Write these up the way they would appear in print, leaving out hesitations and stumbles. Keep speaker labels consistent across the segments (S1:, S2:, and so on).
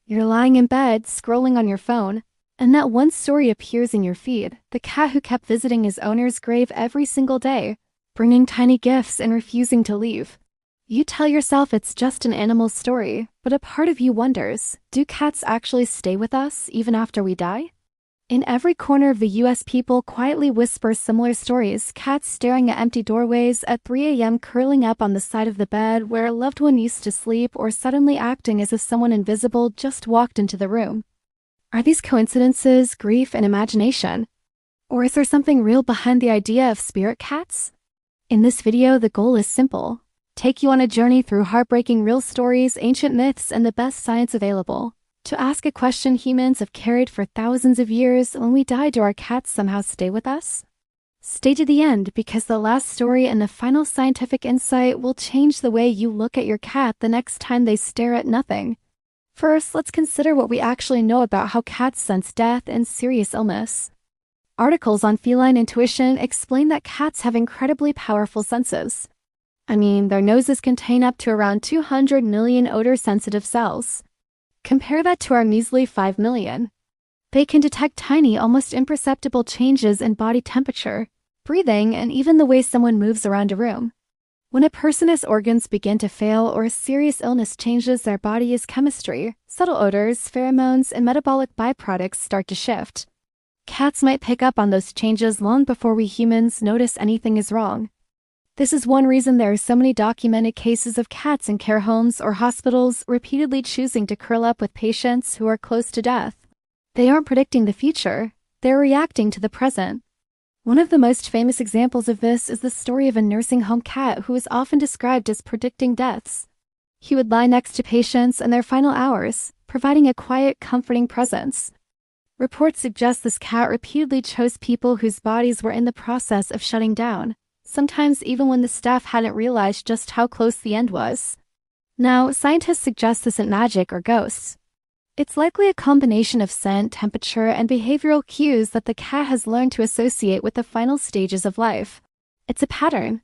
S1: You're lying in bed, scrolling on your phone, and that one story appears in your feed, the cat who kept visiting his owner's grave every single day, bringing tiny gifts and refusing to leave. You tell yourself it's just an animal's story, but a part of you wonders, do cats actually stay with us even after we die? In every corner of the US, people quietly whisper similar stories, cats staring at empty doorways at 3 a.m., curling up on the side of the bed where a loved one used to sleep, or suddenly acting as if someone invisible just walked into the room. Are these coincidences, grief, and imagination? Or is there something real behind the idea of spirit cats? In this video, the goal is simple. Take you on a journey through heartbreaking real stories, ancient myths, and the best science available. To ask a question humans have carried for thousands of years: when we die, do our cats somehow stay with us? Stay to the end, because the last story and the final scientific insight will change the way you look at your cat the next time they stare at nothing. First, let's consider what we actually know about how cats sense death and serious illness. Articles on feline intuition explain that cats have incredibly powerful senses. Their noses contain up to around 200 million odor-sensitive cells. Compare that to our measly 5 million. They can detect tiny, almost imperceptible changes in body temperature, breathing, and even the way someone moves around a room. When a person's organs begin to fail or a serious illness changes their body's chemistry, subtle odors, pheromones, and metabolic byproducts start to shift. Cats might pick up on those changes long before we humans notice anything is wrong. This is one reason there are so many documented cases of cats in care homes or hospitals repeatedly choosing to curl up with patients who are close to death. They aren't predicting the future, they're reacting to the present. One of the most famous examples of this is the story of a nursing home cat who is often described as predicting deaths. He would lie next to patients in their final hours, providing a quiet, comforting presence. Reports suggest this cat repeatedly chose people whose bodies were in the process of shutting down, sometimes even when the staff hadn't realized just how close the end was. Now, scientists suggest this isn't magic or ghosts. It's likely a combination of scent, temperature, and behavioral cues that the cat has learned to associate with the final stages of life. It's a pattern.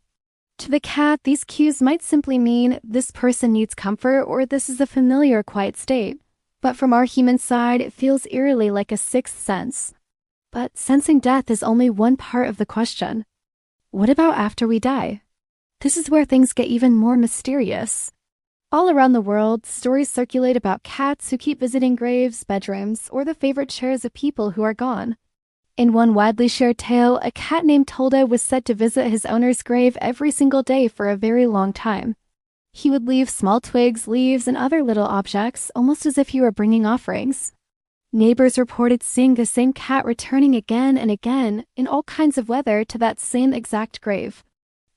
S1: To the cat, these cues might simply mean this person needs comfort or this is a familiar, quiet state. But from our human side, it feels eerily like a sixth sense. But sensing death is only one part of the question. What about after we die? This is where things get even more mysterious. All around the world, stories circulate about cats who keep visiting graves, bedrooms, or the favorite chairs of people who are gone. In one widely shared tale, a cat named Tolda was said to visit his owner's grave every single day for a very long time. He would leave small twigs, leaves, and other little objects, almost as if he were bringing offerings. Neighbors reported seeing the same cat returning again and again, in all kinds of weather, to that same exact grave.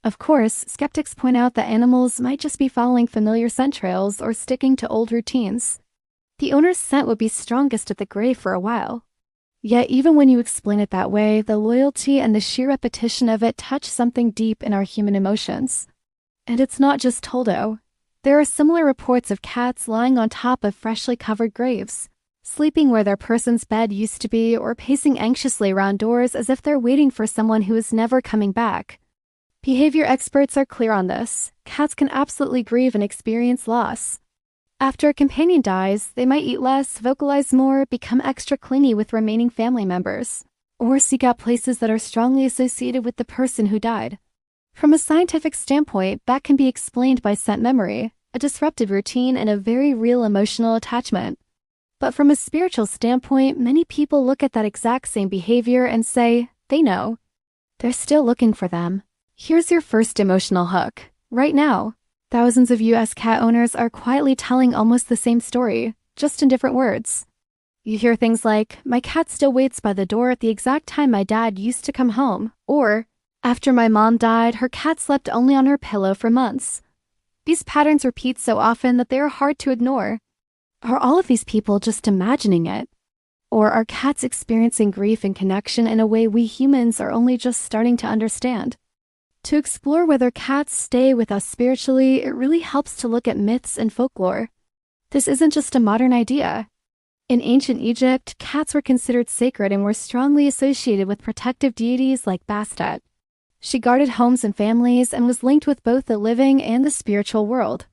S1: Of course, skeptics point out that animals might just be following familiar scent trails or sticking to old routines. The owner's scent would be strongest at the grave for a while. Yet even when you explain it that way, the loyalty and the sheer repetition of it touch something deep in our human emotions. And it's not just Toldo. There are similar reports of cats lying on top of freshly covered graves, sleeping where their person's bed used to be, or pacing anxiously around doors as if they're waiting for someone who is never coming back. Behavior experts are clear on this. Cats can absolutely grieve and experience loss. After a companion dies, they might eat less, vocalize more, become extra clingy with remaining family members, or seek out places that are strongly associated with the person who died. From a scientific standpoint, that can be explained by scent memory, a disrupted routine, and a very real emotional attachment. But from a spiritual standpoint, many people look at that exact same behavior and say, they know. They're still looking for them. Here's your first emotional hook. Right now, thousands of US cat owners are quietly telling almost the same story, just in different words. You hear things like, my cat still waits by the door at the exact time my dad used to come home, or, after my mom died, her cat slept only on her pillow for months. These patterns repeat so often that they are hard to ignore. Are all of these people just imagining it? Or are cats experiencing grief and connection in a way we humans are only just starting to understand? To explore whether cats stay with us spiritually, it really helps to look at myths and folklore. This isn't just a modern idea. In ancient Egypt, cats were considered sacred and were strongly associated with protective deities like Bastet. She guarded homes and families and was linked with both the living and the spiritual world.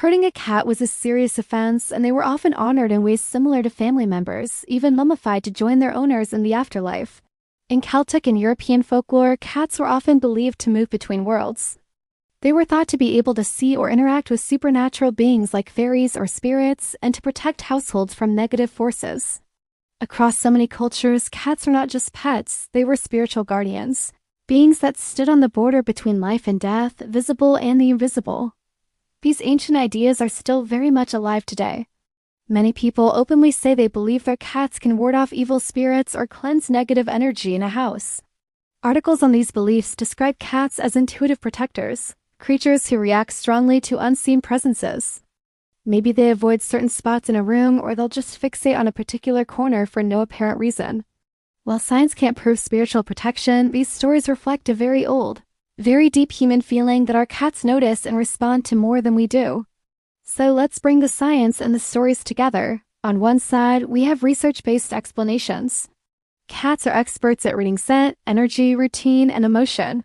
S1: Hurting a cat was a serious offense, and they were often honored in ways similar to family members, even mummified to join their owners in the afterlife. In Celtic and European folklore, cats were often believed to move between worlds. They were thought to be able to see or interact with supernatural beings like fairies or spirits, and to protect households from negative forces. Across so many cultures, cats were not just pets, they were spiritual guardians, beings that stood on the border between life and death, visible and the invisible. These ancient ideas are still very much alive today. Many people openly say they believe their cats can ward off evil spirits or cleanse negative energy in a house. Articles on these beliefs describe cats as intuitive protectors, creatures who react strongly to unseen presences. Maybe they avoid certain spots in a room, or they'll just fixate on a particular corner for no apparent reason. While science can't prove spiritual protection, these stories reflect a very old, very deep human feeling that our cats notice and respond to more than we do. So let's bring the science and the stories together. On one side, we have research-based explanations. Cats are experts at reading scent, energy, routine, and emotion.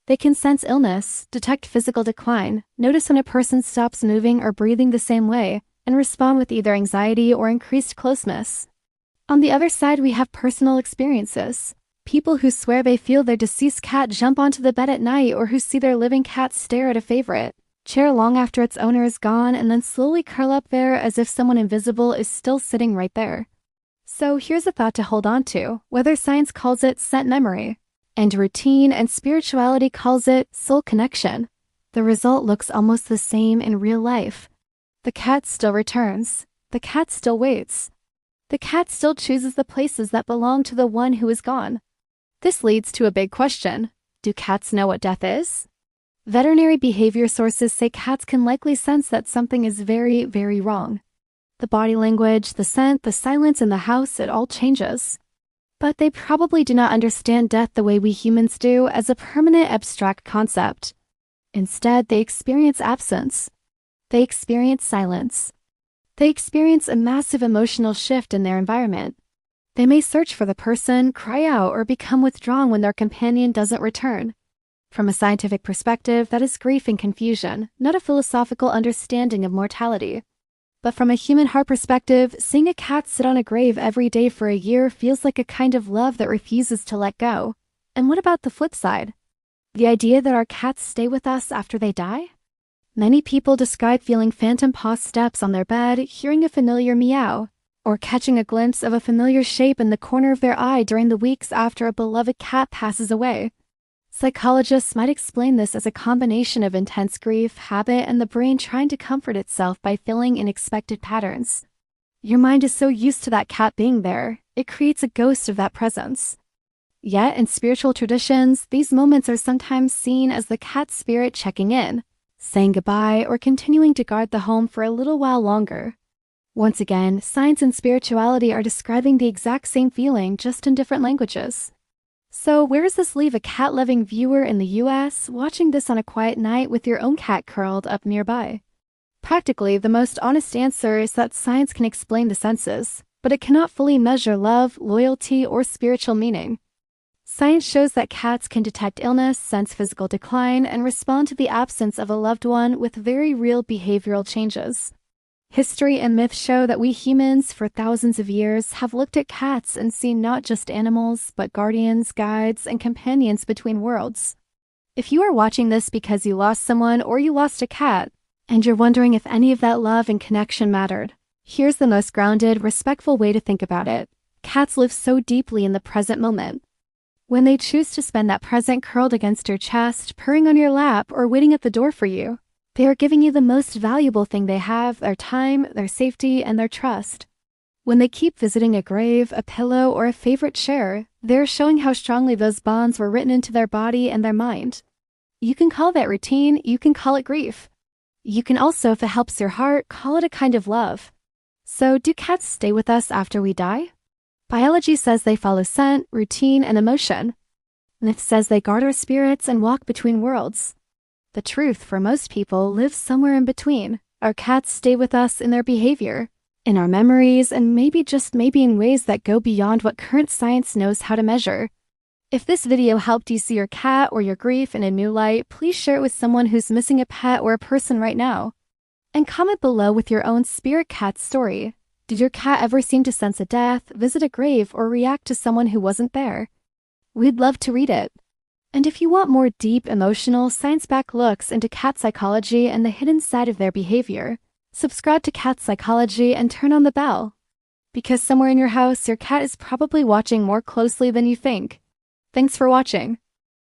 S1: They can sense illness, detect physical decline, notice when a person stops moving or breathing the same way, and respond with either anxiety or increased closeness. On the other side, we have personal experiences. People who swear they feel their deceased cat jump onto the bed at night, or who see their living cat stare at a favorite chair long after its owner is gone and then slowly curl up there as if someone invisible is still sitting right there. So here's a thought to hold on to, whether science calls it scent memory, and routine and spirituality calls it soul connection. The result looks almost the same in real life. The cat still returns. The cat still waits. The cat still chooses the places that belong to the one who is gone. This leads to a big question. Do cats know what death is? Veterinary behavior sources say cats can likely sense that something is very, very wrong. The body language, the scent, the silence in the house, it all changes. But they probably do not understand death the way we humans do, as a permanent abstract concept. Instead, they experience absence. They experience silence. They experience a massive emotional shift in their environment. They may search for the person, cry out, or become withdrawn when their companion doesn't return. From a scientific perspective, that is grief and confusion, not a philosophical understanding of mortality. But from a human heart perspective, seeing a cat sit on a grave every day for a year feels like a kind of love that refuses to let go. And what about the flip side? The idea that our cats stay with us after they die? Many people describe feeling phantom paw steps on their bed, hearing a familiar meow, or catching a glimpse of a familiar shape in the corner of their eye during the weeks after a beloved cat passes away. Psychologists might explain this as a combination of intense grief, habit, and the brain trying to comfort itself by filling in expected patterns. Your mind is so used to that cat being there, it creates a ghost of that presence. Yet, in spiritual traditions, these moments are sometimes seen as the cat's spirit checking in, saying goodbye, or continuing to guard the home for a little while longer. Once again, science and spirituality are describing the exact same feeling, just in different languages. So where does this leave a cat-loving viewer in the US watching this on a quiet night with your own cat curled up nearby? Practically, the most honest answer is that science can explain the senses, but it cannot fully measure love, loyalty, or spiritual meaning. Science shows that cats can detect illness, sense physical decline, and respond to the absence of a loved one with very real behavioral changes. History and myth show that we humans, for thousands of years, have looked at cats and seen not just animals, but guardians, guides, and companions between worlds. If you are watching this because you lost someone or you lost a cat, and you're wondering if any of that love and connection mattered, here's the most grounded, respectful way to think about it. Cats live so deeply in the present moment. When they choose to spend that present curled against your chest, purring on your lap, or waiting at the door for you, they are giving you the most valuable thing they have, their time, their safety, and their trust. When they keep visiting a grave, a pillow, or a favorite chair, they're showing how strongly those bonds were written into their body and their mind. You can call that routine, you can call it grief. You can also, if it helps your heart, call it a kind of love. So, do cats stay with us after we die? Biology says they follow scent, routine, and emotion. Myth says they guard our spirits and walk between worlds. The truth, for most people, lives somewhere in between. Our cats stay with us in their behavior, in our memories, and maybe just maybe in ways that go beyond what current science knows how to measure. If this video helped you see your cat or your grief in a new light, please share it with someone who's missing a pet or a person right now. And comment below with your own spirit cat story. Did your cat ever seem to sense a death, visit a grave, or react to someone who wasn't there? We'd love to read it. And if you want more deep, emotional, science-backed looks into cat psychology and the hidden side of their behavior, subscribe to Cat Psychology and turn on the bell. Because somewhere in your house, your cat is probably watching more closely than you think. Thanks for watching.